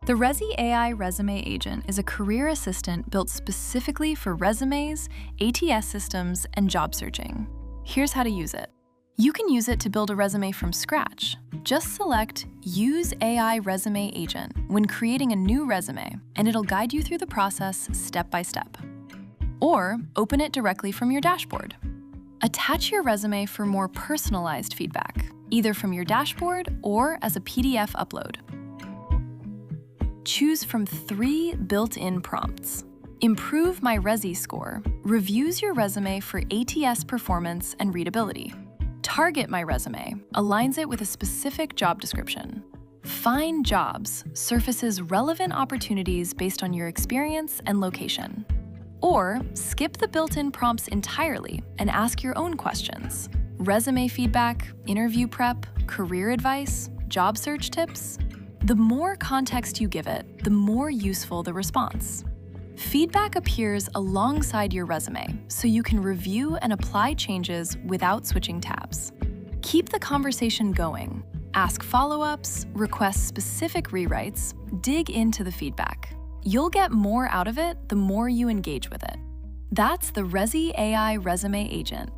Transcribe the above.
The Rezi AI Resume Agent is a career assistant built specifically for resumes, ATS systems, and job searching. Here's how to use it. You can use it to build a resume from scratch. Just select Use AI Resume Agent when creating a new resume, and it'll guide you through the process step by step. Or open it directly from your dashboard. Attach your resume for more personalized feedback, either from your dashboard or as a PDF upload. Choose from 3 built-in prompts. Improve My Rezi score reviews your resume for ATS performance and readability. Target My Resume aligns it with a specific job description. Find Jobs surfaces relevant opportunities based on your experience and location. Or skip the built-in prompts entirely and ask your own questions. Resume feedback, interview prep, career advice, job search tips. The more context you give it, the more useful the response. Feedback appears alongside your resume, so you can review and apply changes without switching tabs. Keep the conversation going. Ask follow-ups, request specific rewrites, dig into the feedback. You'll get more out of it the more you engage with it. That's the Rezi AI Resume Agent.